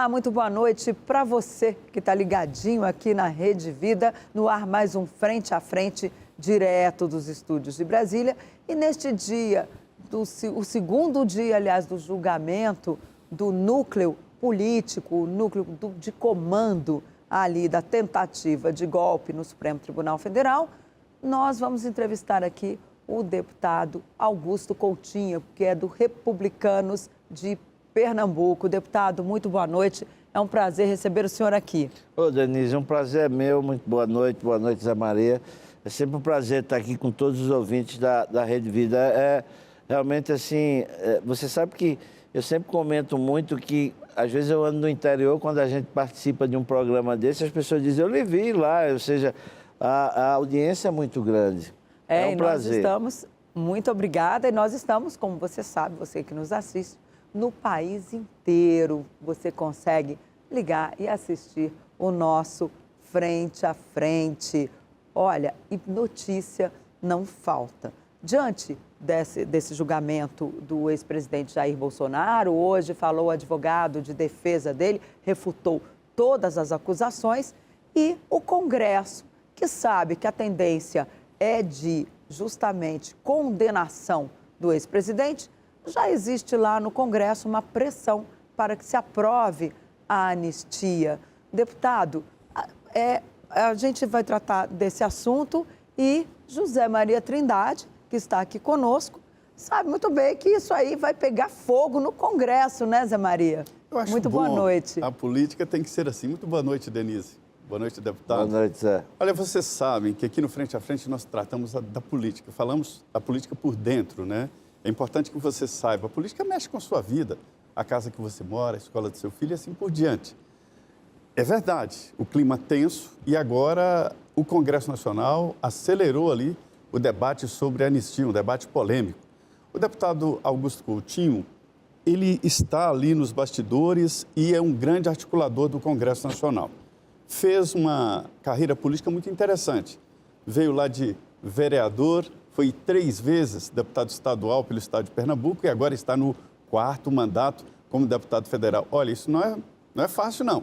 Olá, muito boa noite para você que está ligadinho aqui na Rede Vida, no ar mais um Frente a Frente, direto dos estúdios de Brasília. E neste dia, o segundo dia, aliás, do julgamento do núcleo político, o núcleo de comando ali da tentativa de golpe no Supremo Tribunal Federal, nós vamos entrevistar aqui o deputado Augusto Coutinho, que é do Republicanos de Pernambuco. Deputado, muito boa noite. É um prazer receber o senhor aqui. Ô, Denise, um prazer é meu. Muito boa noite, Zé Maria. É sempre um prazer estar aqui com todos os ouvintes da Rede Vida. É realmente assim, você sabe que eu sempre comento muito que, às vezes eu ando no interior, quando a gente participa de um programa desse, as pessoas dizem, eu lhe vi lá, ou seja, a audiência é muito grande. É um prazer. Nós estamos, muito obrigada, e nós estamos, como você sabe, você que nos assiste, no país inteiro. Você consegue ligar e assistir o nosso Frente a Frente. Olha, e notícia não falta. Diante desse julgamento do ex-presidente Jair Bolsonaro, hoje falou o advogado de defesa dele, refutou todas as acusações, e o Congresso, que sabe que a tendência é de justamente condenação do ex-presidente, já existe lá no Congresso uma pressão para que se aprove a anistia. Deputado, a gente vai tratar desse assunto e José Maria Trindade, que está aqui conosco, sabe muito bem que isso aí vai pegar fogo no Congresso, né, Zé Maria? Eu acho muito boa noite. A política tem que ser assim. Muito boa noite, Denise. Boa noite, deputado. Boa noite, Zé. Olha, vocês sabem que aqui no Frente a Frente nós tratamos da política. Falamos da política por dentro, né? É importante que você saiba, a política mexe com a sua vida, a casa que você mora, a escola do seu filho e assim por diante. É verdade, o clima tenso e agora o Congresso Nacional acelerou ali o debate sobre a anistia, um debate polêmico. O deputado Augusto Coutinho, ele está ali nos bastidores e é um grande articulador do Congresso Nacional. Fez uma carreira política muito interessante. Veio lá de vereador, foi 3 vezes deputado estadual pelo estado de Pernambuco e agora está no 4º mandato como deputado federal. Olha, isso não é fácil, não.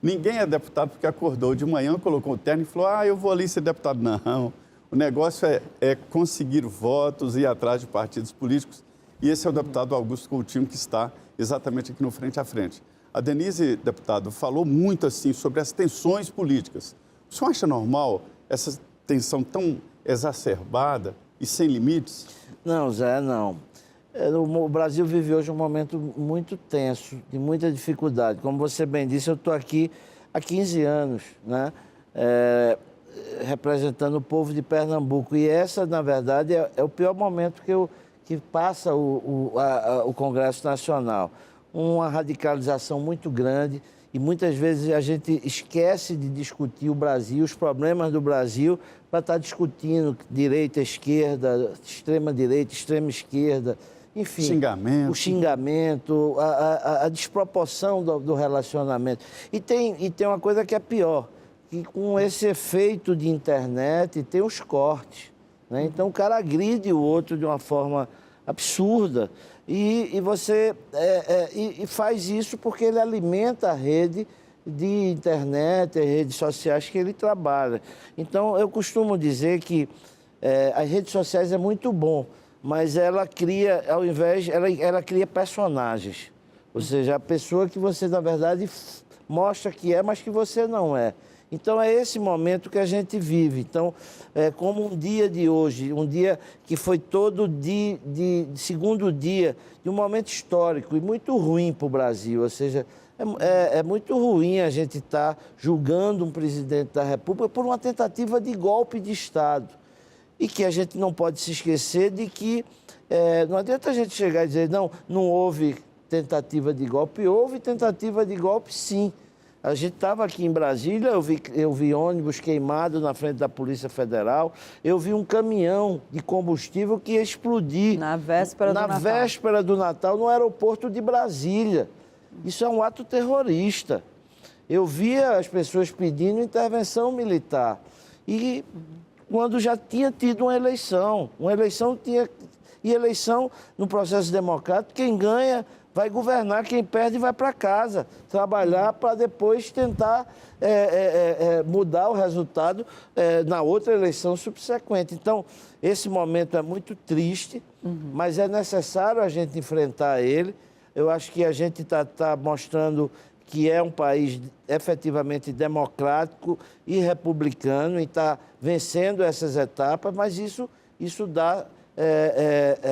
Ninguém é deputado porque acordou de manhã, colocou o terno e falou, eu vou ali ser deputado. Não, o negócio é conseguir votos e ir atrás de partidos políticos. E esse é o deputado Augusto Coutinho que está exatamente aqui no Frente a Frente. A Denise, deputado, falou muito assim sobre as tensões políticas. O senhor acha normal essa tensão tão exacerbada e sem limites? Não, Zé, não. O Brasil vive hoje um momento muito tenso, de muita dificuldade. Como você bem disse, eu estou aqui há 15 anos, né? Representando o povo de Pernambuco. E essa, na verdade, é o pior momento que passa o Congresso Nacional. Uma radicalização muito grande e muitas vezes a gente esquece de discutir o Brasil, os problemas do Brasil, para estar discutindo direita, esquerda, extrema-direita, extrema-esquerda, enfim. Xingamento. O xingamento, a desproporção do relacionamento. E tem uma coisa que é pior, que com esse efeito de internet tem os cortes, né? Então o cara agride o outro de uma forma absurda e você faz isso porque ele alimenta a rede de internet, as redes sociais que ele trabalha. Então eu costumo dizer que as redes sociais é muito bom, mas ela cria, ao invés, ela cria personagens. Ou seja, a pessoa que você, na verdade, mostra que é, mas que você não é. Então, é esse momento que a gente vive. Então, como um dia de hoje, um dia que foi todo de segundo dia de um momento histórico e muito ruim para o Brasil. Ou seja, é muito ruim a gente estar julgando um presidente da República por uma tentativa de golpe de Estado. E que a gente não pode se esquecer de que não adianta a gente chegar e dizer, não houve tentativa de golpe. Houve tentativa de golpe, sim. A gente estava aqui em Brasília, eu vi ônibus queimado na frente da Polícia Federal, eu vi um caminhão de combustível que ia explodir na véspera do Natal no aeroporto de Brasília. Isso é um ato terrorista. Eu via as pessoas pedindo intervenção militar. E quando já tinha tido uma eleição no processo democrático, quem ganha vai governar, quem perde vai para casa, trabalhar para depois tentar mudar o resultado na outra eleição subsequente. Então, esse momento é muito triste, mas é necessário a gente enfrentar ele. Eu acho que a gente está mostrando que é um país efetivamente democrático e republicano e está vencendo essas etapas, mas isso dá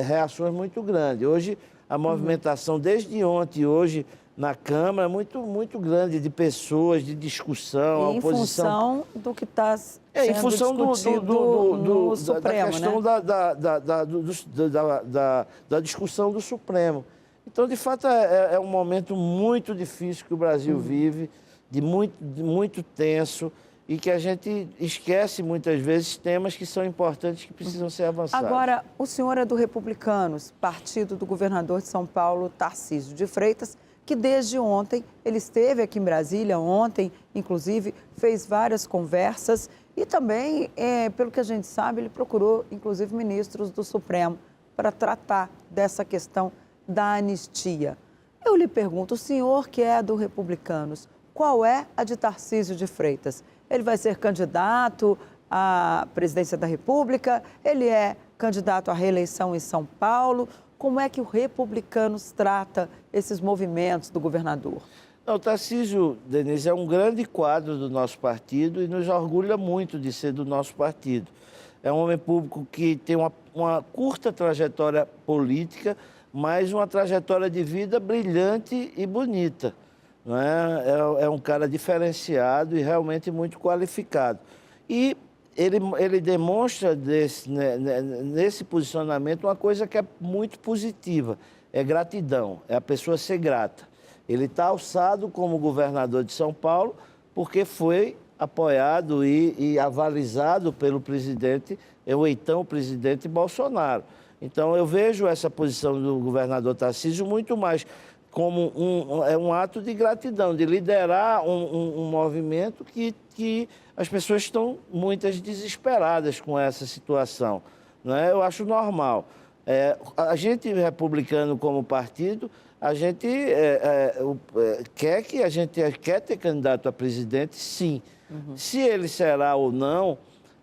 reações muito grandes. Hoje, a movimentação desde ontem e hoje na Câmara é muito grande de pessoas, de discussão, e a oposição... em função do que está sendo em função discutido no Supremo, da questão, né? da discussão do Supremo. Então, de fato, é um momento muito difícil que o Brasil vive, de muito tenso, e que a gente esquece muitas vezes temas que são importantes, que precisam ser avançados. Agora, o senhor é do Republicanos, partido do governador de São Paulo, Tarcísio de Freitas, que desde ontem, ele esteve aqui em Brasília, ontem, inclusive, fez várias conversas e também, pelo que a gente sabe, ele procurou, inclusive, ministros do Supremo para tratar dessa questão da anistia. Eu lhe pergunto, o senhor que é do Republicanos, qual é a de Tarcísio de Freitas? Ele vai ser candidato à presidência da República? Ele é candidato à reeleição em São Paulo? Como é que o Republicanos trata esses movimentos do governador? O Tarcísio, Denise, é um grande quadro do nosso partido e nos orgulha muito de ser do nosso partido. É um homem público que tem uma curta trajetória política, mas uma trajetória de vida brilhante e bonita. Não é? É um cara diferenciado e realmente muito qualificado. E ele demonstra nesse posicionamento uma coisa que é muito positiva, é gratidão, é a pessoa ser grata. Ele está alçado como governador de São Paulo porque foi apoiado e avalizado pelo presidente, o então presidente Bolsonaro. Então, eu vejo essa posição do governador Tarcísio muito mais como um ato de gratidão, de liderar um movimento que as pessoas estão muitas desesperadas com essa situação. Não é? Eu acho normal. A gente, republicano como partido, a gente quer ter candidato a presidente, sim. Se ele será ou não,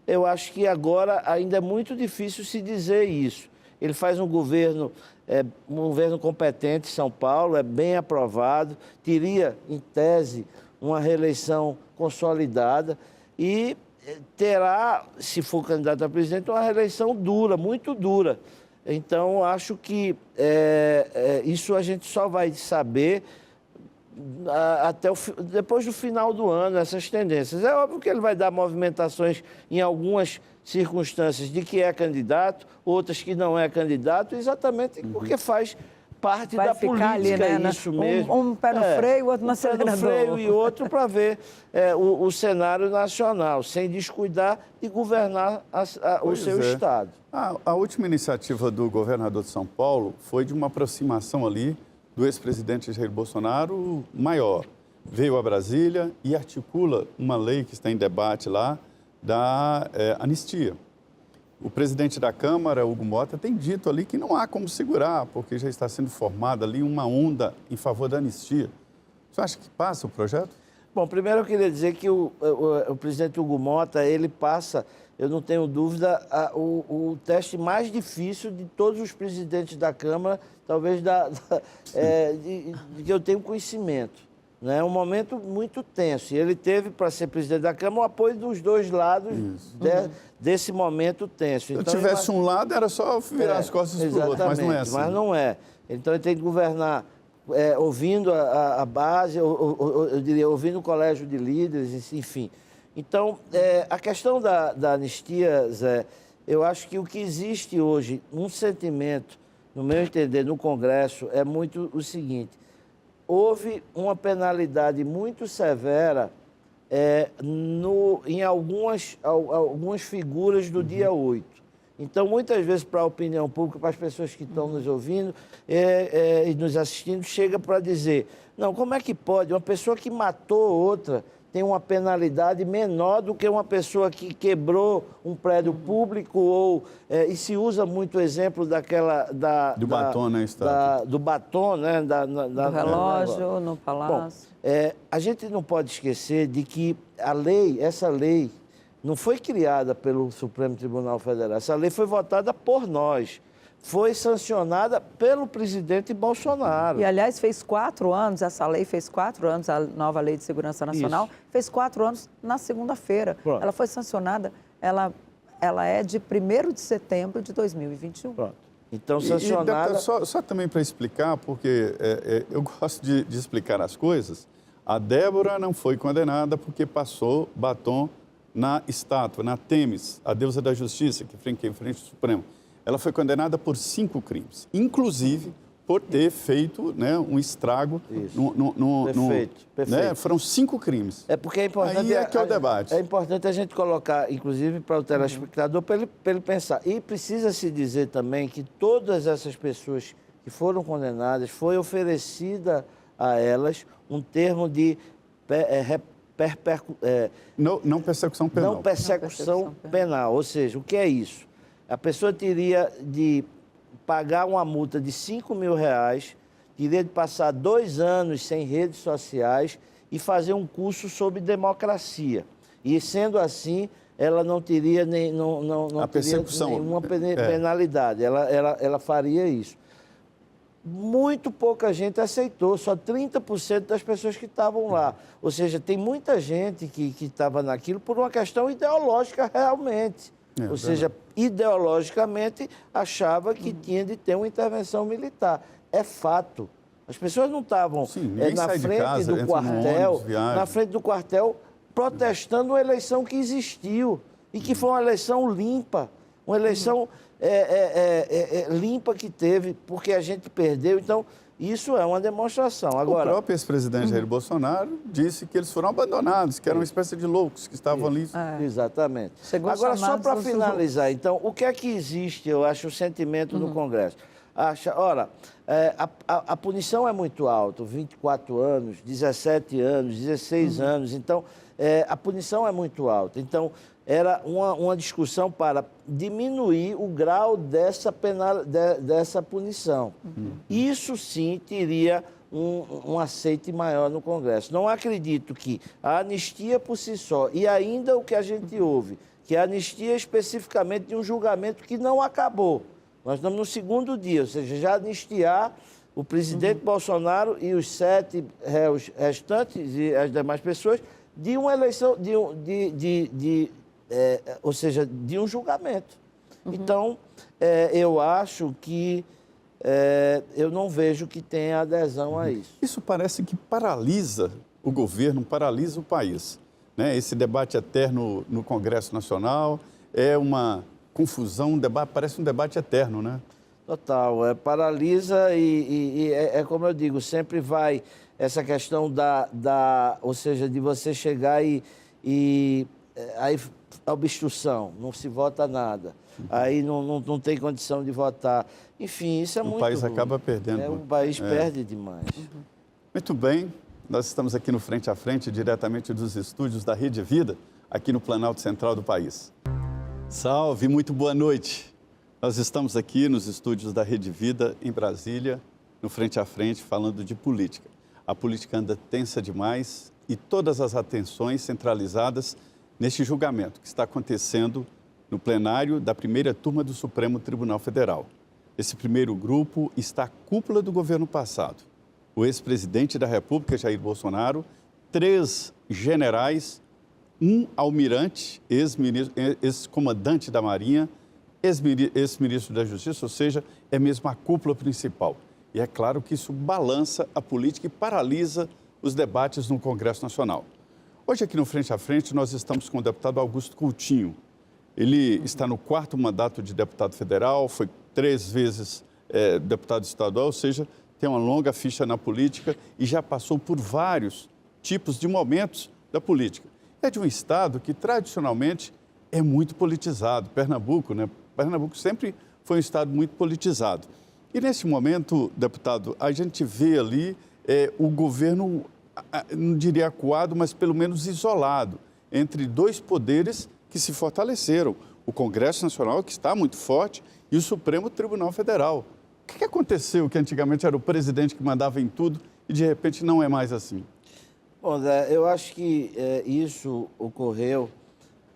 eu acho que agora ainda é muito difícil se dizer isso. Ele faz um governo competente em São Paulo, é bem aprovado, teria, em tese, uma reeleição consolidada e terá, se for candidato a presidente, uma reeleição dura, muito dura. Então, acho que isso a gente só vai saber depois do final do ano, essas tendências. É óbvio que ele vai dar movimentações em algumas circunstâncias de que é candidato, outras que não é candidato, exatamente porque faz parte da política, ali, né? Isso mesmo. Um pé no freio, outro no acelerador. Um pé no freio e outro para ver o cenário nacional, sem descuidar de governar o seu estado. A última iniciativa do governador de São Paulo foi de uma aproximação ali do ex-presidente Jair Bolsonaro maior. Veio a Brasília e articula uma lei que está em debate lá, da anistia. O presidente da Câmara, Hugo Mota, tem dito ali que não há como segurar, porque já está sendo formada ali uma onda em favor da anistia. Você acha que passa o projeto? Bom, primeiro eu queria dizer que o presidente Hugo Mota, ele passa, eu não tenho dúvida, o teste mais difícil de todos os presidentes da Câmara, talvez de que eu tenho conhecimento. É um momento muito tenso. E ele teve, para ser presidente da Câmara, o apoio dos dois lados desse momento tenso. Se eu tivesse um lado, era só virar as costas para o outro, mas não é assim. Mas não é. Então, ele tem que governar ouvindo a base, eu diria, ouvindo o colégio de líderes, enfim. Então, a questão da anistia, Zé, eu acho que o que existe hoje, um sentimento, no meu entender, no Congresso, é muito o seguinte: houve uma penalidade muito severa em algumas figuras do dia 8. Então, muitas vezes, para a opinião pública, para as pessoas que estão nos ouvindo e nos assistindo, chega para dizer, não, como é que pode uma pessoa que matou outra tem uma penalidade menor do que uma pessoa que quebrou um prédio público ou... e se usa muito o exemplo daquela... Do batom, né, Estado? do batom, né? Do relógio no palácio. Bom, a gente não pode esquecer de que essa lei, não foi criada pelo Supremo Tribunal Federal. Essa lei foi votada por nós. Foi sancionada pelo presidente Bolsonaro. E, aliás, fez 4 anos, essa lei fez 4 anos, a nova Lei de Segurança Nacional, fez 4 anos na segunda-feira. Ela foi sancionada, ela é de 1º de setembro de 2021. Pronto. Então, sancionada... Deputado, só também para explicar, porque eu gosto de explicar as coisas, a Débora não foi condenada porque passou batom na estátua, na Têmis, a deusa da justiça, que fica em frente ao Supremo. Ela foi condenada por 5 crimes, inclusive por ter feito, né, um estrago no... Perfeito. Né? Foram 5 crimes. É porque é importante... Aí é que é o debate. É importante a gente colocar, inclusive, para o telespectador, para ele pensar. E precisa se dizer também que todas essas pessoas que foram condenadas, foi oferecida a elas um termo de... Não persecução penal. Não persecução penal. Ou seja, o que é isso? A pessoa teria de pagar uma multa de R$5.000, teria de passar 2 anos sem redes sociais e fazer um curso sobre democracia. E, sendo assim, ela não teria, nenhuma penalidade. Ela faria isso. Muito pouca gente aceitou, só 30% das pessoas que estavam lá. Ou seja, tem muita gente que estava naquilo por uma questão ideológica realmente. Ou seja, ideologicamente achava que tinha de ter uma intervenção militar. É fato. As pessoas não estavam na frente do quartel, protestando uma eleição que existiu e que foi uma eleição limpa, uma eleição limpa que teve, porque a gente perdeu. Então, isso é uma demonstração. Agora, o próprio ex-presidente Jair Bolsonaro disse que eles foram abandonados, que eram uma espécie de loucos que estavam ali. Exatamente. Agora, só para finalizar, então, o que é que existe, eu acho, o sentimento do Congresso? A punição é muito alta, 24 anos, 17 anos, 16 anos, então, a punição é muito alta. Então, era uma discussão para diminuir o grau dessa punição. Isso sim teria um aceite maior no Congresso. Não acredito que a anistia por si só, e ainda o que a gente ouve, que a anistia especificamente de um julgamento que não acabou. Nós estamos no 2º dia, ou seja, já anistiar o presidente Bolsonaro e os 7 réus restantes e as demais pessoas de uma eleição, ou seja, de um julgamento. Então, eu acho que eu não vejo que tenha adesão a isso. Isso parece que paralisa o governo, paralisa o país. Né? Esse debate eterno no Congresso Nacional é uma confusão, parece um debate eterno, né? Total, paralisa e como eu digo, sempre vai essa questão ou seja, de você chegar aí a obstrução, não se vota nada, aí não tem condição de votar. Enfim, isso é muito ruim. O país acaba perdendo. O país perde demais. Muito bem, nós estamos aqui no Frente a Frente, diretamente dos estúdios da Rede Vida, aqui no Planalto Central do país. Salve, muito boa noite. Nós estamos aqui nos estúdios da Rede Vida, em Brasília, no Frente a Frente, falando de política. A política anda tensa demais e todas as atenções centralizadas neste julgamento que está acontecendo no plenário da primeira turma do Supremo Tribunal Federal. Esse primeiro grupo está a cúpula do governo passado. O ex-presidente da República, Jair Bolsonaro, 3 generais, um almirante, ex-comandante da Marinha, ex-ministro da Justiça, ou seja, é mesmo a cúpula principal. E é claro que isso balança a política e paralisa os debates no Congresso Nacional. Hoje, aqui no Frente a Frente, nós estamos com o deputado Augusto Coutinho. Ele está no 4º mandato de deputado federal, foi 3 vezes deputado estadual, ou seja, tem uma longa ficha na política e já passou por vários tipos de momentos da política. É de um estado que, tradicionalmente, é muito politizado. Pernambuco, né? Pernambuco sempre foi um estado muito politizado. E, nesse momento, deputado, a gente vê ali o governo não diria acuado, mas pelo menos isolado, entre dois poderes que se fortaleceram. O Congresso Nacional, que está muito forte, e o Supremo Tribunal Federal. O que aconteceu que antigamente era o presidente que mandava em tudo e de repente não é mais assim? Bom, Zé, eu acho que isso ocorreu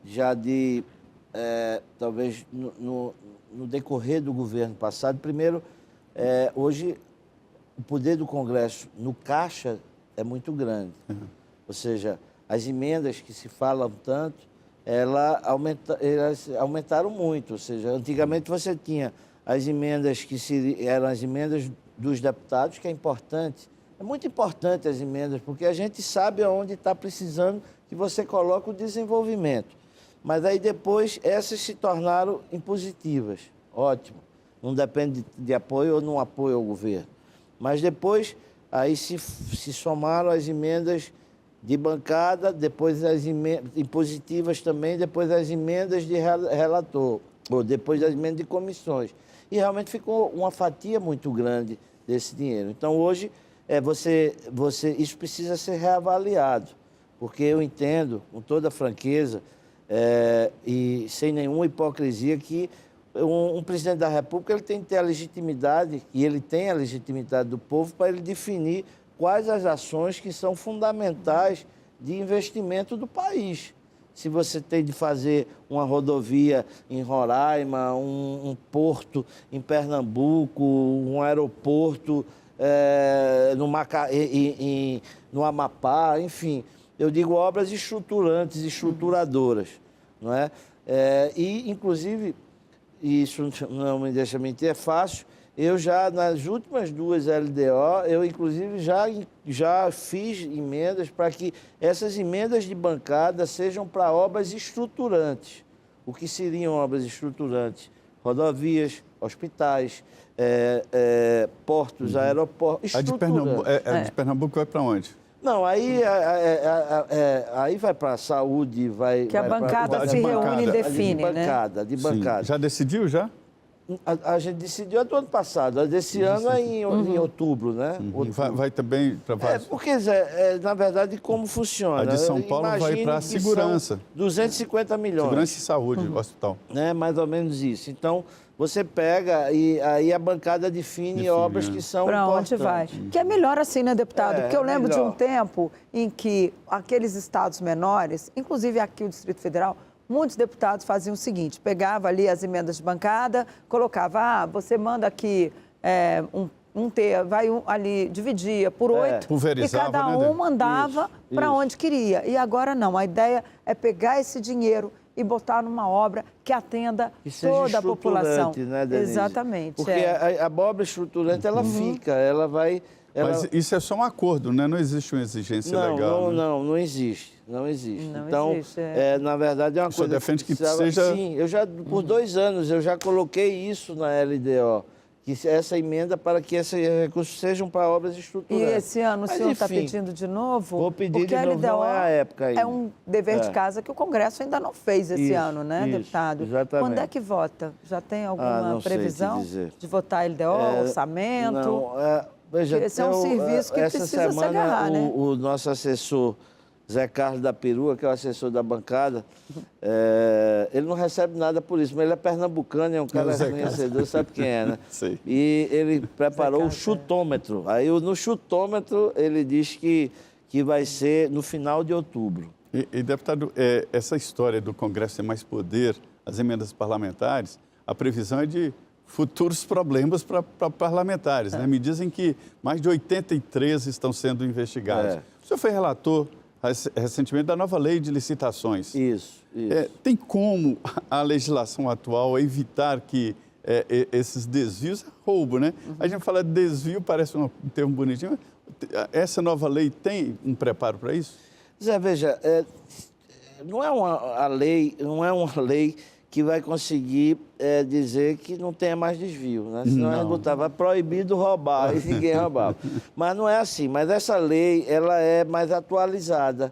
já talvez no decorrer do governo passado. Primeiro, hoje o poder do Congresso no caixa é muito grande. Ou seja, as emendas que se falam tanto, elas aumentaram muito. Ou seja, antigamente você tinha as emendas eram as emendas dos deputados, que é importante. É muito importante as emendas, porque a gente sabe aonde está precisando que você coloque o desenvolvimento. Mas aí depois essas se tornaram impositivas. Ótimo. Não depende de apoio ou não apoio ao governo. Mas depois aí se somaram as emendas de bancada, depois as emendas impositivas também, depois as emendas de relator, ou depois as emendas de comissões. E realmente ficou uma fatia muito grande desse dinheiro. Então hoje isso precisa ser reavaliado, porque eu entendo, com toda franqueza e sem nenhuma hipocrisia, que um presidente da República ele tem que ter a legitimidade, e ele tem a legitimidade do povo para ele definir quais as ações que são fundamentais de investimento do país. Se você tem de fazer uma rodovia em Roraima, um porto em Pernambuco, um aeroporto no Amapá, enfim, eu digo obras estruturantes, estruturadoras, não é? E, inclusive, isso não me deixa mentir, é fácil. Eu já, nas últimas 2 LDO, eu, inclusive, já fiz emendas para que essas emendas de bancada sejam para obras estruturantes. O que seriam obras estruturantes? Rodovias, hospitais, portos, aeroportos, estruturantes. A de Pernambuco vai para onde? Não, aí vai para a saúde, que a bancada se reúne e define, de bancada. Sim. Já decidiu, já? A gente decidiu do ano passado. A desse ano é em outubro, né? Outubro. Vai também para vários... Porque, Zé, na verdade, como funciona? A de São Paulo vai para a segurança. 250 milhões. Segurança e saúde, hospital. Mais ou menos isso. Então, você pega e aí a bancada define obras que são importantes. Para onde vai? Que é melhor assim, né, deputado? Porque eu lembro de um tempo em que aqueles estados menores, inclusive aqui o Distrito Federal, muitos deputados faziam o seguinte, pegava ali as emendas de bancada, colocava, você manda aqui ali, dividia por 8, e cada um mandava para onde queria. E agora não, a ideia é pegar esse dinheiro e botar numa obra que atenda toda a população. Né, Denise? Exatamente. Porque a obra estruturante, ela fica, ela vai... Mas isso é só um acordo, né? Não existe uma exigência legal. Não existe. Não existe. Então, na verdade, é uma coisa... Você defende que seja... Sim, por 2 anos eu já coloquei isso na LDO, que essa emenda para que esses recursos sejam para obras estruturantes. E esse ano o senhor está pedindo de novo? Vou pedir de novo, não é a época ainda. É um dever de casa que o Congresso ainda não fez esse ano, né, deputado? Exatamente. Quando é que vota? Já tem alguma previsão de votar LDO, orçamento? Não, veja, esse é um serviço que precisa se agarrar, né? O nosso assessor Zé Carlos da Perua, que é o assessor da bancada, ele não recebe nada por isso, mas ele é pernambucano, é um cara conhecedor, sabe quem é, né? Sei. E ele preparou o chutômetro. Aí no chutômetro ele diz que vai ser no final de outubro. E deputado, essa história do Congresso ter mais poder, as emendas parlamentares, a previsão é de futuros problemas para parlamentares, né? Me dizem que mais de 83 estão sendo investigados. O senhor foi relator recentemente da nova lei de licitações. Isso. Tem como a legislação atual evitar que esses desvios, roubo, né? A gente fala de desvio, parece um termo bonitinho, mas essa nova lei tem um preparo para isso? Zé, veja, não é uma lei que vai conseguir dizer que não tenha mais desvio, né? Senão a gente botava proibido roubar e ninguém roubava. Mas não é assim. Mas essa lei, ela é mais atualizada.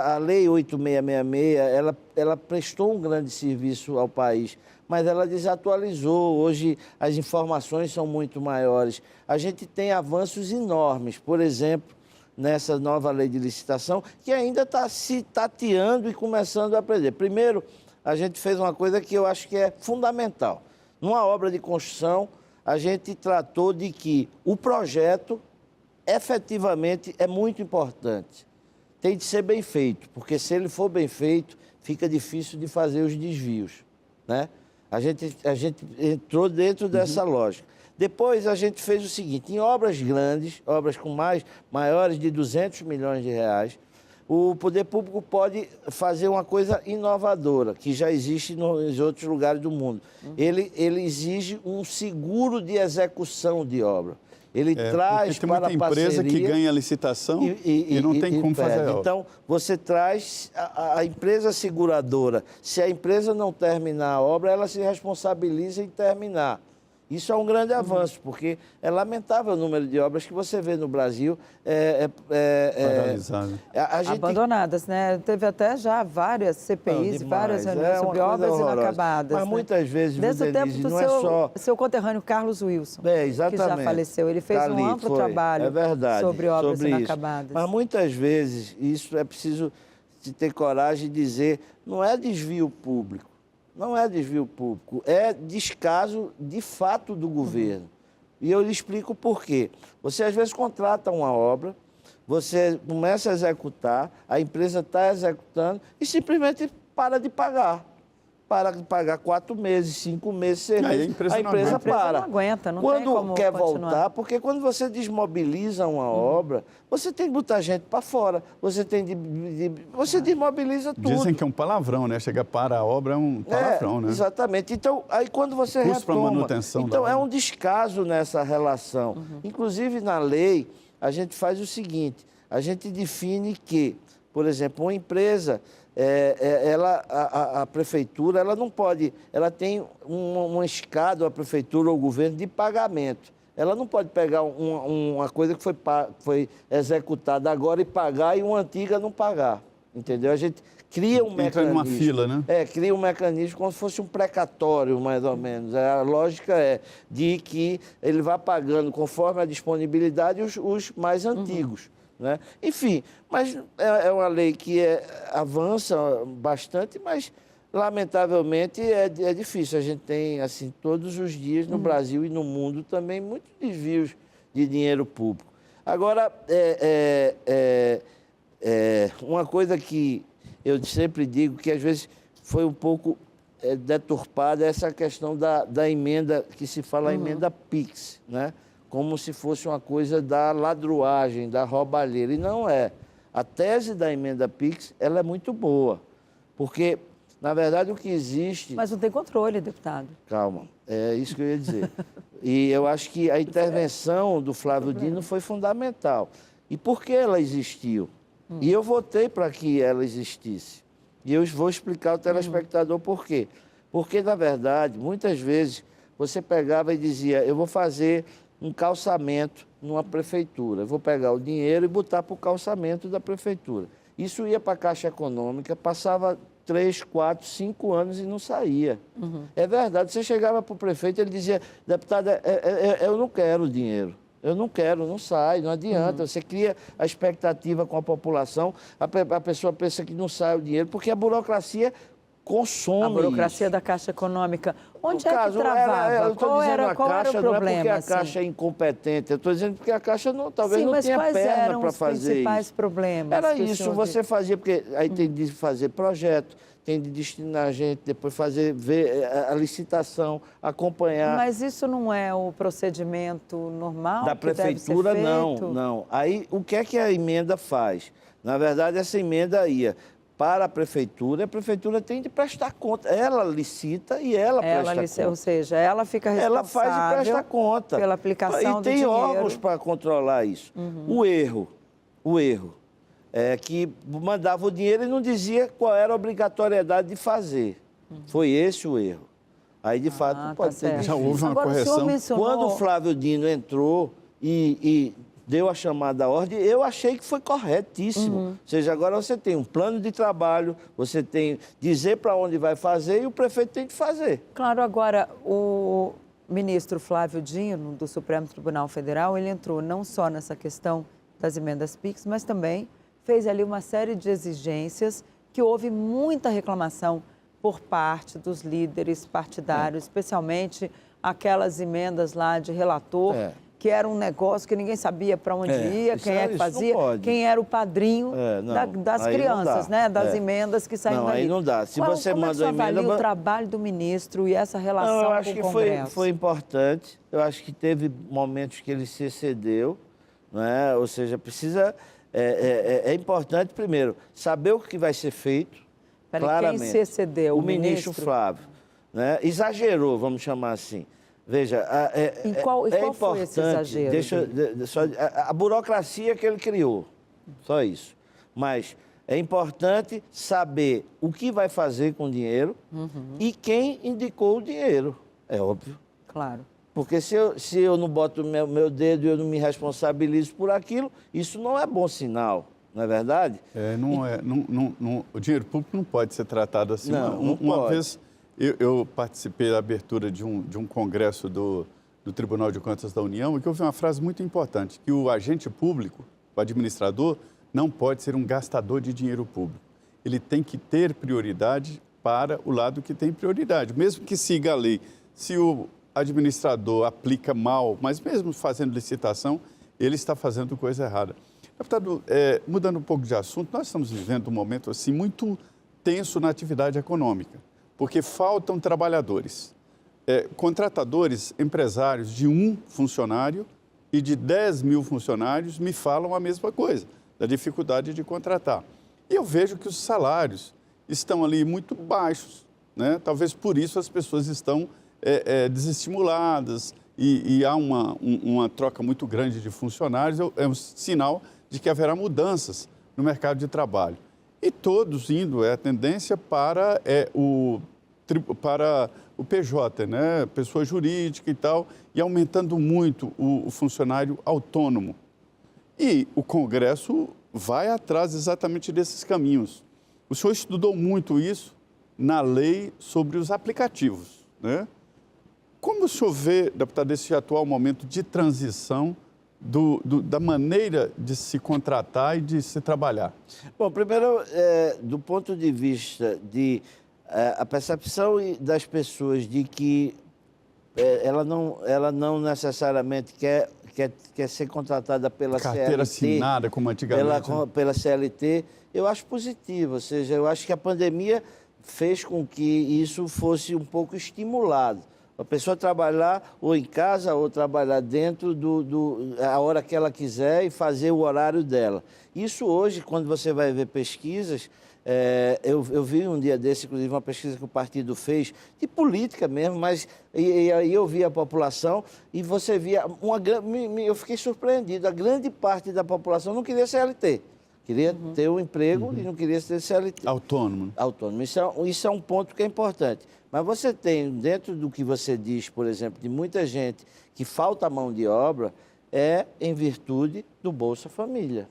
A Lei 8666, ela prestou um grande serviço ao país, mas ela desatualizou. Hoje as informações são muito maiores. A gente tem avanços enormes. Por exemplo, nessa nova lei de licitação, que ainda está se tateando e começando a aprender. Primeiro, a gente fez uma coisa que eu acho que é fundamental. Numa obra de construção, a gente tratou de que o projeto, efetivamente, é muito importante. Tem de ser bem feito, porque se ele for bem feito, fica difícil de fazer os desvios, né? A gente entrou dentro dessa lógica. Depois, a gente fez o seguinte, em obras grandes, obras com maiores de 200 milhões de reais, o poder público pode fazer uma coisa inovadora, que já existe nos outros lugares do mundo. Ele exige um seguro de execução de obra. Ele traz tem para a muita parceria... empresa que ganha a licitação e não tem como fazer a obra. Então, você traz a empresa seguradora. Se a empresa não terminar a obra, ela se responsabiliza em terminar. Isso é um grande avanço, porque é lamentável o número de obras que você vê no Brasil Paralisado. Abandonadas, né? Teve até já várias CPIs, várias reuniões sobre obras inacabadas. Mas muitas vezes, desde o tempo do seu conterrâneo Carlos Wilson, exatamente, que já faleceu. Ele fez um amplo trabalho sobre obras inacabadas. Mas muitas vezes, isso é preciso de ter coragem de dizer, não é desvio público. Não é desvio público, é descaso de fato do governo. E eu lhe explico por quê. Você às vezes contrata uma obra, você começa a executar, a empresa está executando e simplesmente para de pagar. Para de pagar 4 meses, 5 meses, 6 meses. A empresa para. Não aguenta, não tem como quer continuar. voltar, porque quando você desmobiliza uma obra, você tem que botar gente para fora, você desmobiliza tudo. Dizem que é um palavrão, né? Chegar para a obra é um palavrão, né? Exatamente. Então, aí quando você custo retoma... manutenção então, da é obra. um descaso nessa relação. Inclusive, na lei, a gente faz o seguinte, a gente define que, por exemplo, uma empresa... a prefeitura, ela não pode, ela tem uma escada, a prefeitura ou o governo, de pagamento. Ela não pode pegar uma coisa que foi executada agora e pagar e uma antiga não pagar, entendeu? A gente cria um mecanismo. Entra numa fila, né? Cria um mecanismo como se fosse um precatório, mais ou menos. A lógica é de que ele vai pagando conforme a disponibilidade os mais antigos. Né? Enfim, mas é uma lei que avança bastante, mas lamentavelmente é difícil. A gente tem, assim, todos os dias no Brasil e no mundo também muitos desvios de dinheiro público. Agora, uma coisa que eu sempre digo, que às vezes foi um pouco deturpada, é essa questão da emenda, que se fala a emenda PIX, né? Como se fosse uma coisa da ladruagem, da roubalheira. E não é. A tese da emenda PIX, ela é muito boa, porque, na verdade, o que existe... Mas não tem controle, deputado. Calma, é isso que eu ia dizer. E eu acho que a intervenção do Flávio Dino foi fundamental. E por que ela existiu? E eu votei para que ela existisse. E eu vou explicar ao telespectador por quê. Porque, na verdade, muitas vezes, você pegava e dizia, eu vou fazer um calçamento numa prefeitura. Eu vou pegar o dinheiro e botar para o calçamento da prefeitura. Isso ia para a Caixa Econômica, passava 3, 4, 5 anos e não saía. É verdade, você chegava para o prefeito, ele dizia, deputado, eu não quero o dinheiro. Eu não quero, não sai, não adianta. Você cria a expectativa com a população, a pessoa pensa que não sai o dinheiro, porque a burocracia consome a burocracia isso. Da Caixa Econômica. Onde No é caso, que travava? Eu estou dizendo Qual era o problema? Não é porque a assim? Caixa é incompetente, eu estou dizendo porque a Caixa talvez não tenha perna para fazer isso. Sim, mas quais eram os principais problemas? Era isso, você fazia, porque aí tem de fazer projeto, tem de destinar gente, depois ver a licitação, acompanhar. Mas isso não é o procedimento normal da prefeitura, deve ser feito? não. Aí, o que é que a emenda faz? Na verdade, essa emenda ia para a prefeitura tem de prestar conta. Ela licita e ela presta conta. Ou seja, ela fica responsável ela faz e presta conta. Pela aplicação do dinheiro. E tem órgãos para controlar isso. O erro é que mandava o dinheiro e não dizia qual era a obrigatoriedade de fazer. Foi esse o erro. Aí, de fato, pode ser. Já houve uma Agora, correção. Quando o Flávio Dino entrou e deu a chamada à ordem, eu achei que foi corretíssimo. Ou seja, agora você tem um plano de trabalho, você tem dizer para onde vai fazer e o prefeito tem de fazer. Claro, agora, o ministro Flávio Dino, do Supremo Tribunal Federal, ele entrou não só nessa questão das emendas PIX, mas também fez ali uma série de exigências que houve muita reclamação por parte dos líderes partidários, especialmente aquelas emendas lá de relator, que era um negócio que ninguém sabia para onde ia, quem é que fazia, quem era o padrinho das crianças, né? Das emendas que saíram dali. Aí não dá. Se você como manda emenda... avalia o trabalho do ministro e essa relação eu acho com o que Congresso? foi importante. Eu acho que teve momentos que ele se excedeu, né? Ou seja, precisa... É importante, primeiro, saber o que vai ser feito, claramente. Quem se excedeu? O ministro Flávio. Né? Exagerou, vamos chamar assim. Veja, qual foi esse exagero? A burocracia que ele criou, só isso. Mas é importante saber o que vai fazer com o dinheiro e quem indicou o dinheiro, é óbvio. Claro. Porque se eu não boto meu dedo e eu não me responsabilizo por aquilo, isso não é bom sinal, não é verdade? O dinheiro público não pode ser tratado assim. Uma vez eu participei da abertura de um congresso do Tribunal de Contas da União e que eu ouvi uma frase muito importante, que o agente público, o administrador, não pode ser um gastador de dinheiro público. Ele tem que ter prioridade para o lado que tem prioridade. Mesmo que siga a lei, se o administrador aplica mal, mas mesmo fazendo licitação, ele está fazendo coisa errada. Deputado, mudando um pouco de assunto, nós estamos vivendo um momento assim muito tenso na atividade econômica, porque faltam trabalhadores, contratadores, empresários de um funcionário e de 10 mil funcionários me falam a mesma coisa, da dificuldade de contratar. E eu vejo que os salários estão ali muito baixos, né? Talvez por isso as pessoas estão desestimuladas e há uma troca muito grande de funcionários, é um sinal de que haverá mudanças no mercado de trabalho. E todos indo, a tendência para o PJ, né? Pessoa jurídica e tal, e aumentando muito o funcionário autônomo. E o Congresso vai atrás exatamente desses caminhos. O senhor estudou muito isso na lei sobre os aplicativos, né? Como o senhor vê, deputado, esse atual momento de transição da maneira de se contratar e de se trabalhar? Bom, primeiro, do ponto de vista de a percepção das pessoas de que ela não necessariamente quer ser contratada pela carteira CLT, assinada, como antigamente. Pela CLT, eu acho positivo. Ou seja, eu acho que a pandemia fez com que isso fosse um pouco estimulado. A pessoa trabalhar ou em casa ou trabalhar dentro a hora que ela quiser e fazer o horário dela. Isso hoje, quando você vai ver pesquisas, eu vi um dia desse, inclusive, uma pesquisa que o partido fez, de política mesmo, mas aí eu vi a população e você via, eu fiquei surpreendido, a grande parte da população não queria CLT. Queria ter um emprego e não queria ser CLT. Autônomo. Autônomo. Isso é um ponto que é importante. Mas você tem, dentro do que você diz, por exemplo, de muita gente que falta mão de obra, em virtude do Bolsa Família.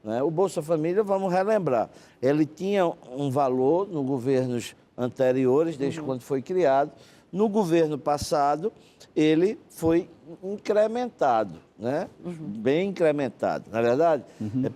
Né? O Bolsa Família, vamos relembrar, ele tinha um valor nos governos anteriores, desde quando foi criado. No governo passado, ele foi incrementado, né? Bem incrementado, não é verdade?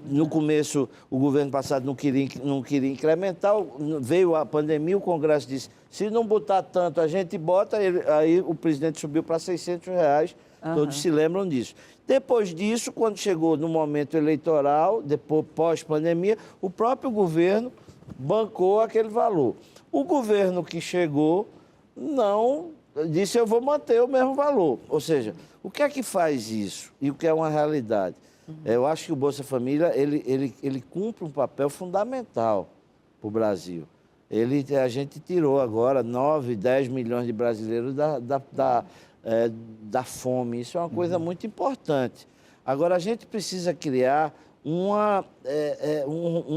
No começo, o governo passado não queria incrementar, veio a pandemia, o Congresso disse, se não botar tanto, a gente bota, aí o presidente subiu para R$600, todos se lembram disso. Depois disso, quando chegou no momento eleitoral, depois pós-pandemia, o próprio governo bancou aquele valor. O governo que chegou não disse, eu vou manter o mesmo valor. Ou seja, o que é que faz isso e o que é uma realidade? Eu acho que o Bolsa Família, ele cumpre um papel fundamental para o Brasil. A gente tirou agora 9, 10 milhões de brasileiros da fome. Isso é uma coisa muito importante. Agora, a gente precisa criar um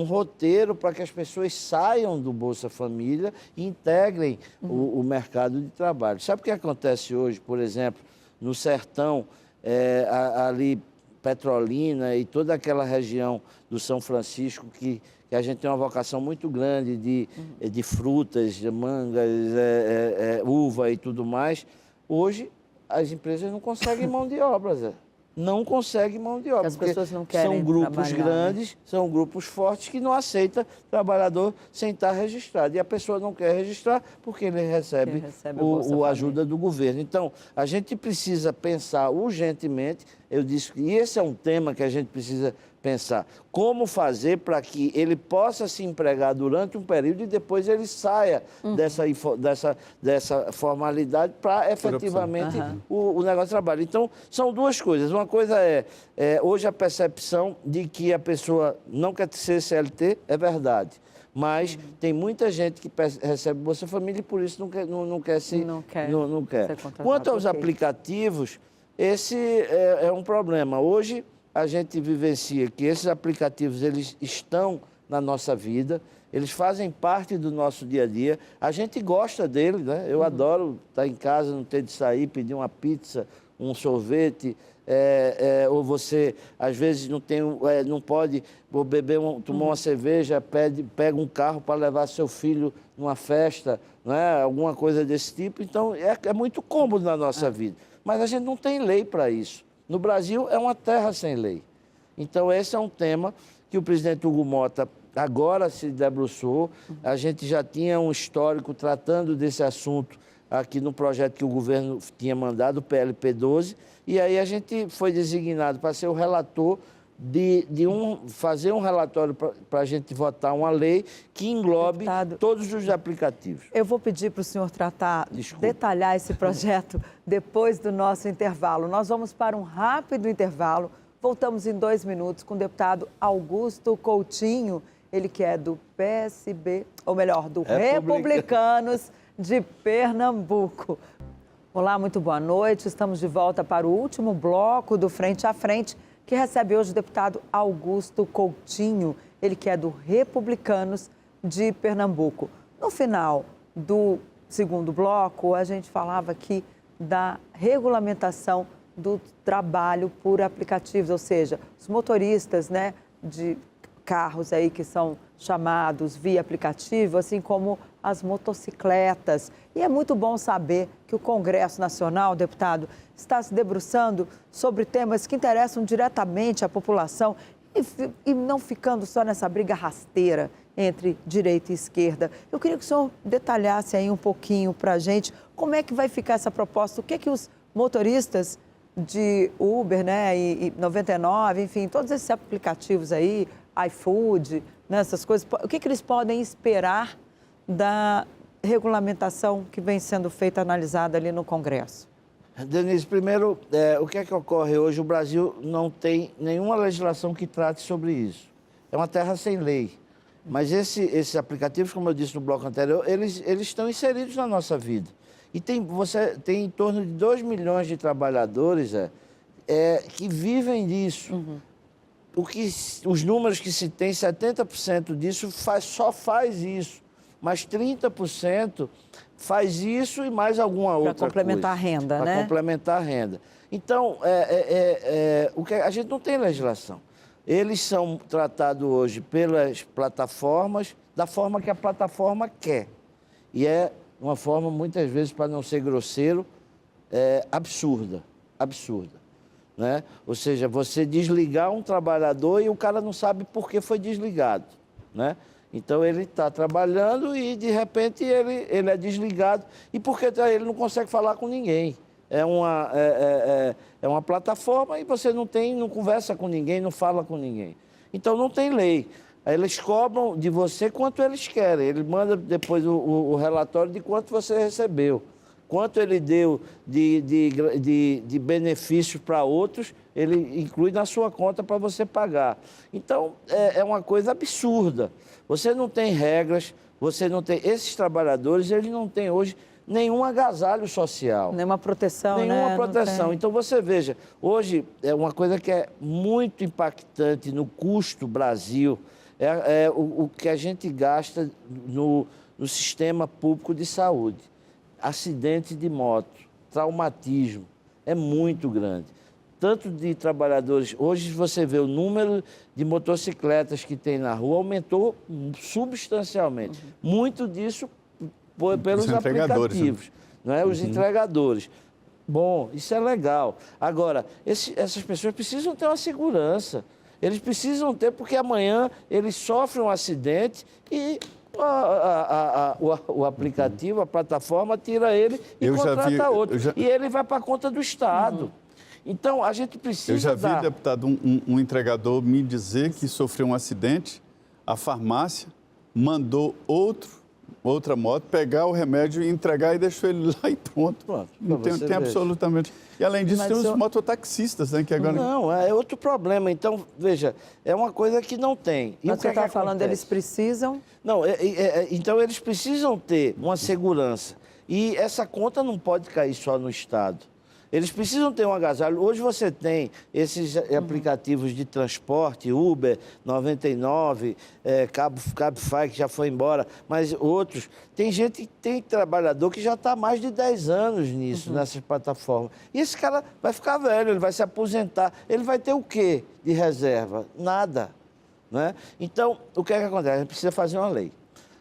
roteiro para que as pessoas saiam do Bolsa Família e integrem o mercado de trabalho. Sabe o que acontece hoje, por exemplo, no sertão, ali Petrolina e toda aquela região do São Francisco, que a gente tem uma vocação muito grande de frutas, de mangas, uva e tudo mais. Hoje, as empresas não conseguem mão de obra, Zé. não consegue mão de obra. As porque pessoas não querem são grupos trabalhar, grandes, são grupos fortes que não aceitam trabalhador sem estar registrado. E a pessoa não quer registrar porque ele recebe, recebe a Bolsa a ajuda do governo. Então, a gente precisa pensar urgentemente, eu disse que esse é um tema que a gente precisa pensar, como fazer para que ele possa se empregar durante um período e depois ele saia dessa formalidade para efetivamente o negócio de trabalho. Então, são duas coisas. Uma coisa hoje a percepção de que a pessoa não quer ser CLT, é verdade. Mas tem muita gente que recebe Bolsa Família e por isso não quer se... Não quer. Ser contratado. Quanto aos aplicativos, esse é um problema. Hoje, a gente vivencia que esses aplicativos eles estão na nossa vida, eles fazem parte do nosso dia a dia. A gente gosta deles, né? Eu adoro estar em casa, não ter de sair, pedir uma pizza, um sorvete, ou você, às vezes, não pode beber, tomar uma cerveja, pega um carro para levar seu filho numa festa, né? Alguma coisa desse tipo. Então, é muito cômodo na nossa vida. Mas a gente não tem lei para isso. No Brasil, é uma terra sem lei. Então, esse é um tema que o presidente Hugo Mota agora se debruçou. A gente já tinha um histórico tratando desse assunto aqui no projeto que o governo tinha mandado, o PLP 12, e aí a gente foi designado para ser o relator fazer um relatório para a gente votar uma lei que englobe todos os aplicativos. Eu vou pedir para o senhor detalhar esse projeto depois do nosso intervalo. Nós vamos para um rápido intervalo. Voltamos em 2 minutos com o deputado Augusto Coutinho, ele que é do PSB, ou melhor, do Republicanos de Pernambuco. Olá, muito boa noite. Estamos de volta para o último bloco do Frente a Frente, que recebe hoje o deputado Augusto Coutinho, ele que é do Republicanos de Pernambuco. No final do segundo bloco, a gente falava aqui da regulamentação do trabalho por aplicativos, ou seja, os motoristas, né, de carros aí que são chamados via aplicativo, assim como as motocicletas. E é muito bom saber que o Congresso Nacional, deputado, está se debruçando sobre temas que interessam diretamente à população e não ficando só nessa briga rasteira entre direita e esquerda. Eu queria que o senhor detalhasse aí um pouquinho para a gente como é que vai ficar essa proposta, o que é que os motoristas de Uber, né, e 99, enfim, todos esses aplicativos aí, iFood, né, essas coisas, o que é que eles podem esperar da regulamentação que vem sendo feita, analisada ali no Congresso? Denise, primeiro, o que é que ocorre hoje? O Brasil não tem nenhuma legislação que trate sobre isso. É uma terra sem lei. Mas esses aplicativos, como eu disse no bloco anterior, eles estão inseridos na nossa vida. E você tem em torno de 2 milhões de trabalhadores que vivem disso. Os números que se tem, 70% disso só faz isso. Mas 30% faz isso e mais alguma outra coisa. Para complementar a renda, né? Para complementar a renda. Então, a gente não tem legislação. Eles são tratados hoje pelas plataformas da forma que a plataforma quer. E é uma forma, muitas vezes, para não ser grosseiro, absurda. Né? Ou seja, você desligar um trabalhador e o cara não sabe por que foi desligado. Né? Então, ele está trabalhando e, de repente, ele é desligado. E porque ele não consegue falar com ninguém. É uma plataforma e você não conversa com ninguém, não fala com ninguém. Então, não tem lei. Eles cobram de você quanto eles querem. Ele manda depois o relatório de quanto você recebeu. Quanto ele deu de benefícios para outros, ele inclui na sua conta para você pagar. Então, é uma coisa absurda. Você não tem regras, esses trabalhadores, eles não têm hoje nenhum agasalho social. Nenhuma proteção, Nenhuma proteção. Então, você veja, hoje é uma coisa que é muito impactante no custo Brasil, o que a gente gasta no sistema público de saúde. Acidente de moto, traumatismo, é muito grande. Tanto de trabalhadores, hoje você vê o número de motocicletas que tem na rua aumentou substancialmente. Muito disso pelos aplicativos, né? Os entregadores. bom, isso é legal. Agora, essas pessoas precisam ter uma segurança. Eles precisam ter, porque amanhã eles sofrem um acidente e o aplicativo, a plataforma, tira ele e contrata outro. E ele vai para a conta do Estado. Então, a gente precisa Eu já vi, deputado, um entregador me dizer que sofreu um acidente, a farmácia mandou outra moto pegar o remédio e entregar e deixou ele lá e pronto. Não tem absolutamente... E além disso, tem os mototaxistas, né? Que agora... Não, é outro problema. Então, veja, é uma coisa que não tem. Mas você está falando, eles precisam... Não, então eles precisam ter uma segurança. E essa conta não pode cair só no Estado. Eles precisam ter um agasalho. Hoje você tem esses aplicativos de transporte, Uber, 99, Cabify, que já foi embora, mas outros. Tem trabalhador que já está há mais de 10 anos nisso, nessas plataformas. E esse cara vai ficar velho, ele vai se aposentar. Ele vai ter o quê de reserva? Nada. Né? Então, o que é que acontece? A gente precisa fazer uma lei.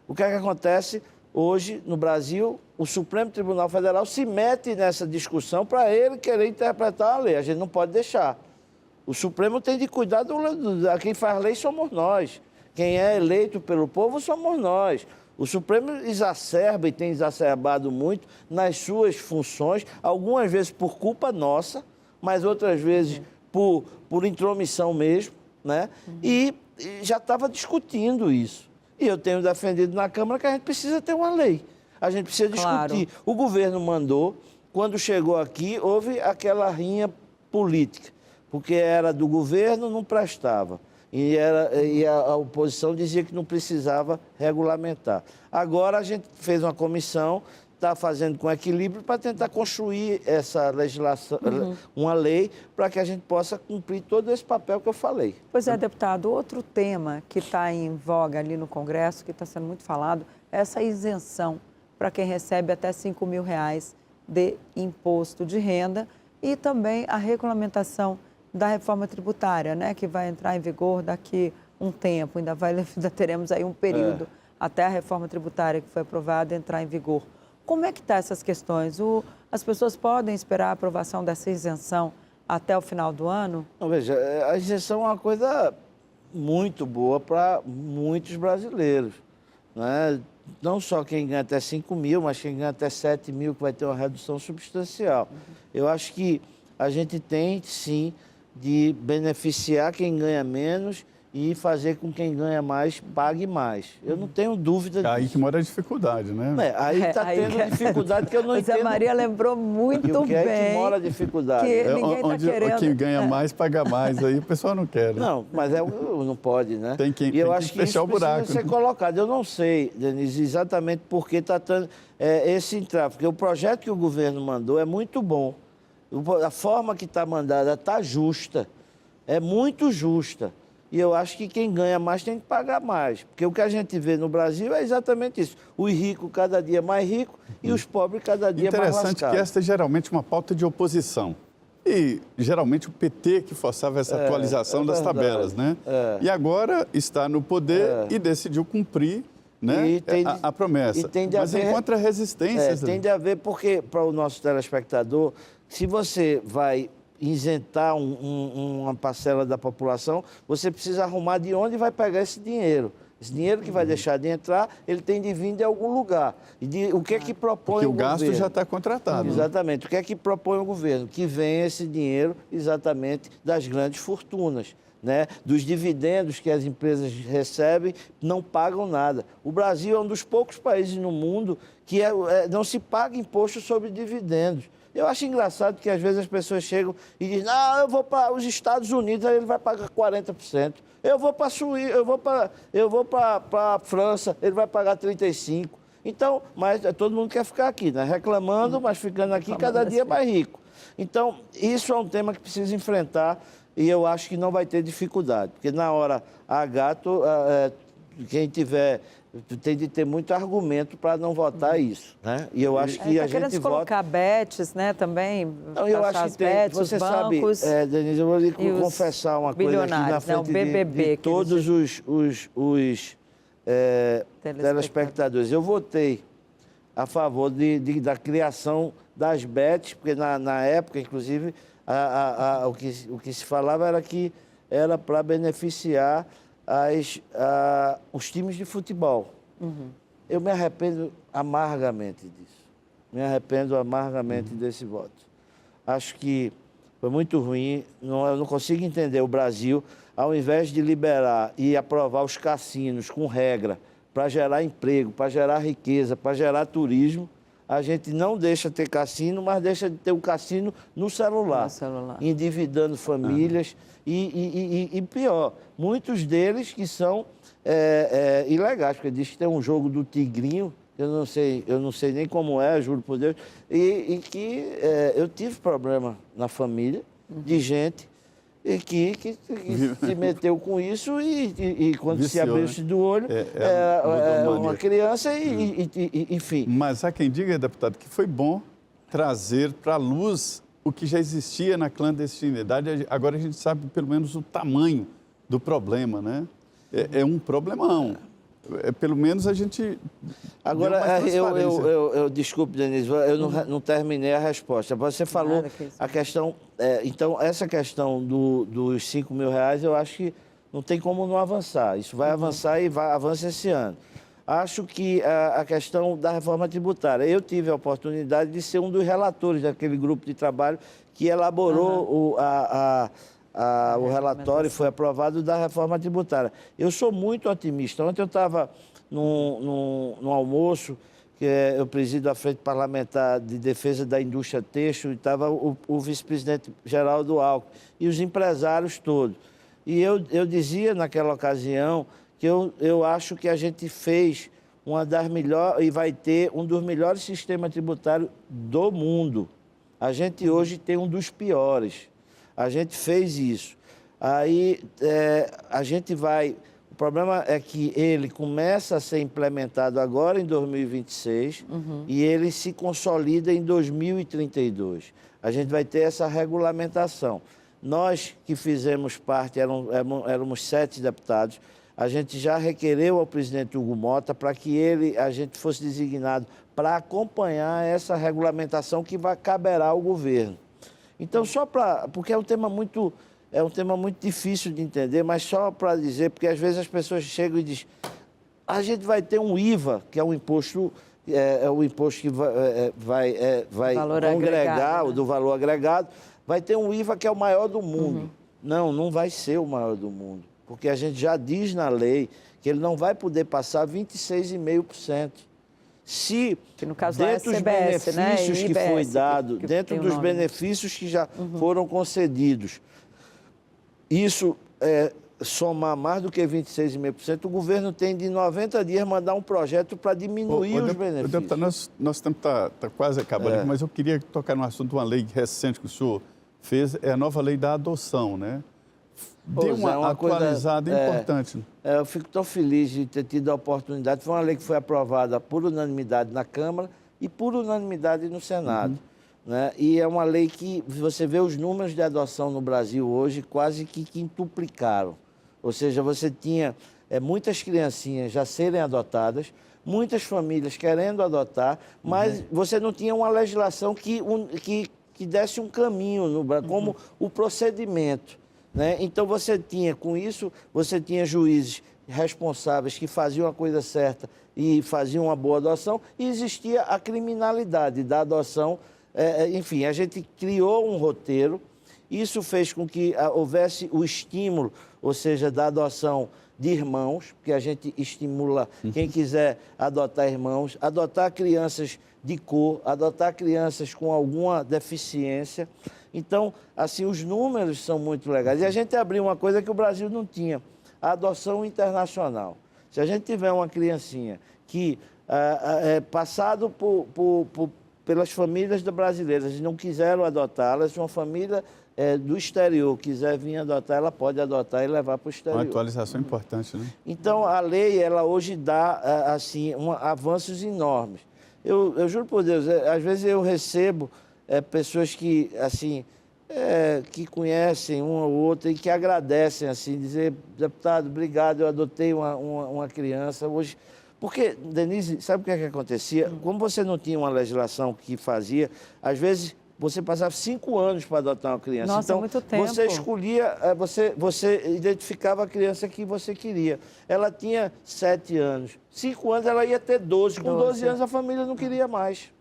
O que é que acontece? Hoje, no Brasil, o Supremo Tribunal Federal se mete nessa discussão para ele querer interpretar a lei. A gente não pode deixar. O Supremo tem de cuidar quem faz lei somos nós. Quem é eleito pelo povo somos nós. O Supremo exacerba e tem exacerbado muito nas suas funções, algumas vezes por culpa nossa, mas outras vezes por intromissão mesmo, né? E já estava discutindo isso. E eu tenho defendido na Câmara que a gente precisa ter uma lei. A gente precisa discutir. Claro. O governo mandou, quando chegou aqui, houve aquela rinha política, porque era do governo, não prestava. E a oposição dizia que não precisava regulamentar. Agora a gente fez uma comissão, está fazendo com equilíbrio para tentar construir essa legislação, uma lei, para que a gente possa cumprir todo esse papel que eu falei. Pois é, deputado, outro tema que está em voga ali no Congresso, que está sendo muito falado, é essa isenção para quem recebe até R$5.000 de imposto de renda e também a regulamentação da reforma tributária, né, que vai entrar em vigor daqui um tempo, ainda teremos aí um período até a reforma tributária que foi aprovada entrar em vigor. Como é que estão essas questões? As pessoas podem esperar a aprovação dessa isenção até o final do ano? Não, veja, a isenção é uma coisa muito boa para muitos brasileiros. Né? Não só quem ganha até 5 mil, mas quem ganha até 7 mil, que vai ter uma redução substancial. Eu acho que a gente tem, sim, de beneficiar quem ganha menos e fazer com que quem ganha mais pague mais. Eu não tenho dúvida disso. Aí que mora a dificuldade, né? Aí está tendo dificuldade que eu não entendo. A Maria lembrou muito bem. O que é que mora a dificuldade? Que ninguém está querendo. Quem ganha mais, paga mais. Aí o pessoal não quer, né? Não, mas não pode, né? Tem que fechar o buraco. Precisa ser colocado. Eu não sei, Denise, exatamente por que está tendo esse entrave. Porque o projeto que o governo mandou é muito bom. A forma que está mandada está justa. É muito justa. E eu acho que quem ganha mais tem que pagar mais. Porque o que a gente vê no Brasil é exatamente isso. Os ricos cada dia mais ricos e os pobres cada dia mais lascados. Interessante que esta é geralmente uma pauta de oposição. E geralmente o PT que forçava essa atualização das tabelas, né? E agora está no poder e decidiu cumprir, né, a promessa. Mas encontra resistências. Tem de haver, porque para o nosso telespectador, se você vai isentar uma parcela da população, você precisa arrumar de onde vai pegar esse dinheiro. Esse dinheiro que vai deixar de entrar, ele tem de vir de algum lugar. O que é que propõe o governo? Porque o gasto já está contratado. Exatamente. O que é que propõe o governo? Que venha esse dinheiro exatamente das grandes fortunas, né? Dos dividendos que as empresas recebem, não pagam nada. O Brasil é um dos poucos países no mundo que não se paga imposto sobre dividendos. Eu acho engraçado que às vezes as pessoas chegam e dizem: não, eu vou para os Estados Unidos, aí ele vai pagar 40%. Eu vou para a Suíça, eu vou para a França, ele vai pagar 35%. Então, mas todo mundo quer ficar aqui, né? Reclamando, mas ficando aqui cada dia mais rico. Então, isso é um tema que precisa enfrentar e eu acho que não vai ter dificuldade. Porque na hora H, quem tiver... tem de ter muito argumento para não votar isso, né? E eu acho que a gente vota... colocar bets, né, também. Não, eu acho que tem. Bets, você bancos, sabe, Denise, eu vou lhe confessar uma coisa aqui na frente o BBB, de todos os telespectadores. Eu votei a favor da criação das bets, porque na época, inclusive, o que se falava era que era para beneficiar os times de futebol. Eu me arrependo amargamente disso. Me arrependo amargamente desse voto. Acho que foi muito ruim. Eu não consigo entender o Brasil, ao invés de liberar e aprovar os cassinos com regra para gerar emprego, para gerar riqueza, para gerar turismo, a gente não deixa ter cassino, mas deixa de ter o cassino no celular. Endividando famílias e pior, muitos deles que são ilegais, porque diz que tem um jogo do Tigrinho, eu não sei nem como é, juro por Deus, e que eu tive problema na família de gente que se meteu com isso e quando Viciou, se abriu-se do olho, uma criança enfim. Mas há quem diga, deputado, que foi bom trazer para a luz o que já existia na clandestinidade. Agora a gente sabe pelo menos o tamanho do problema, né? É um problemão. Pelo menos a gente... Agora, desculpe, Denise, eu não terminei a resposta. Você falou a questão... então, essa questão dos 5 mil reais, eu acho que não tem como não avançar. Isso vai avançar e avança esse ano. Acho que a questão da reforma tributária. Eu tive a oportunidade de ser um dos relatores daquele grupo de trabalho que elaborou o relatório foi aprovado da reforma tributária. Eu sou muito otimista. Ontem eu estava num almoço, que eu presido a Frente Parlamentar de Defesa da Indústria Têxtil, e estava o vice-presidente Geraldo Alckmin e os empresários todos. E eu dizia naquela ocasião que eu acho que a gente fez uma das melhores, e vai ter um dos melhores sistemas tributários do mundo. A gente hoje tem um dos piores. A gente fez isso. Aí a gente vai... O problema é que ele começa a ser implementado agora em 2026 e ele se consolida em 2032. A gente vai ter essa regulamentação. Nós que fizemos parte, éramos 7 deputados, a gente já requereu ao presidente Hugo Mota para que a gente fosse designado para acompanhar essa regulamentação que caberá ao governo. Então, porque é um tema muito difícil de entender, mas só para dizer, porque às vezes as pessoas chegam e dizem, a gente vai ter um IVA, que é um imposto, o imposto que vai congregar, né? Do valor agregado, vai ter um IVA que é o maior do mundo. Não vai ser o maior do mundo, porque a gente já diz na lei que ele não vai poder passar 26,5%. Se, que no caso dentro dos CBS, benefícios né? que foi dado, que dentro dos benefícios que já foram concedidos, isso somar mais do que 26,5%, o governo tem de 90 dias mandar um projeto para diminuir os benefícios. Deputado, nosso tempo está quase acabando aqui, mas eu queria tocar no assunto de uma lei recente que o senhor fez, é a nova lei da adoção, né? Deu uma atualizada importante. Eu fico tão feliz de ter tido a oportunidade. Foi uma lei que foi aprovada por unanimidade na Câmara e por unanimidade no Senado. Né? E é uma lei que você vê os números de adoção no Brasil hoje quase que quintuplicaram. Ou seja, você tinha muitas criancinhas já serem adotadas, muitas famílias querendo adotar, mas você não tinha uma legislação que desse um caminho, como o procedimento. Né? Então, com isso, você tinha juízes responsáveis que faziam a coisa certa e faziam uma boa adoção, e existia a criminalidade da adoção. Enfim, a gente criou um roteiro, isso fez com que houvesse o estímulo, ou seja, da adoção de irmãos, porque a gente estimula quem quiser adotar irmãos, adotar crianças de cor, adotar crianças com alguma deficiência. Então, assim, os números são muito legais. E a gente abriu uma coisa que o Brasil não tinha, a adoção internacional. Se a gente tiver uma criancinha que é passado pelas famílias brasileiras e não quiseram adotá-la, se uma família do exterior quiser vir adotar, ela pode adotar e levar para o exterior. Uma atualização importante, né? Então, a lei, ela hoje dá, assim, avanços enormes. Eu juro por Deus, às vezes eu recebo pessoas que, assim, que conhecem uma ou outra e que agradecem, assim, dizer, deputado, obrigado, eu adotei uma criança. Hoje, Porque, Denise, sabe o que é que acontecia? Como você não tinha uma legislação que fazia, às vezes você passava 5 anos para adotar uma criança. Nossa, então, muito tempo. você escolhia, você identificava a criança que você queria. Ela tinha 7 anos. 5 anos ela ia ter 12. Com 12 anos a família não queria mais.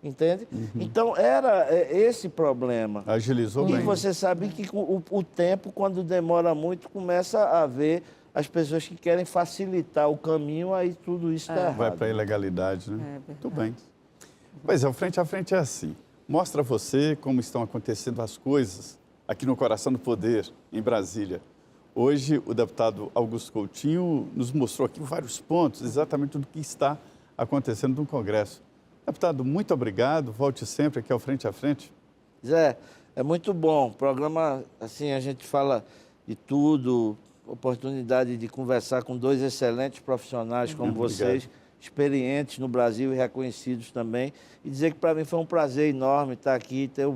Entende? Então, era esse problema. Agilizou E bem. você sabe que o tempo, quando demora muito, começa a haver as pessoas que querem facilitar o caminho, aí tudo isso está errado. Vai para a ilegalidade, né? verdade. Muito bem. Pois é, o Frente a Frente é assim. Mostra a você como estão acontecendo as coisas aqui no Coração do Poder, em Brasília. Hoje, o deputado Augusto Coutinho nos mostrou aqui vários pontos, exatamente do que está acontecendo no Congresso. Deputado, muito obrigado. Volte sempre aqui ao Frente a Frente. Zé, é muito bom. Programa, assim, a gente fala de tudo, oportunidade de conversar com 2 excelentes profissionais como vocês, experientes no Brasil e reconhecidos também. E dizer que para mim foi um prazer enorme estar aqui e ter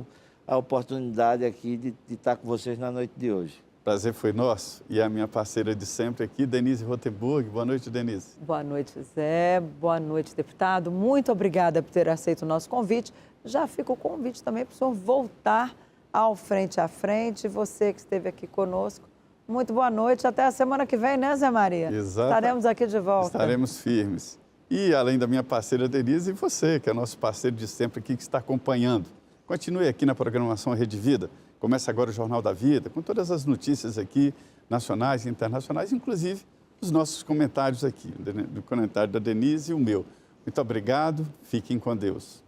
a oportunidade aqui de estar com vocês na noite de hoje. Prazer foi nosso. E a minha parceira de sempre aqui, Denise Rotenburg. Boa noite, Denise. Boa noite, Zé. Boa noite, deputado. Muito obrigada por ter aceito o nosso convite. Já fica o convite também para o senhor voltar ao Frente a Frente. Você que esteve aqui conosco, muito boa noite. Até a semana que vem, né, Zé Maria? Exato. Estaremos aqui de volta. Estaremos firmes. E, além da minha parceira Denise, e você, que é nosso parceiro de sempre aqui, que está acompanhando. Continue aqui na programação Rede Vida. Começa agora o Jornal da Vida, com todas as notícias aqui, nacionais e internacionais, inclusive os nossos comentários aqui, do comentário da Denise e o meu. Muito obrigado, fiquem com Deus.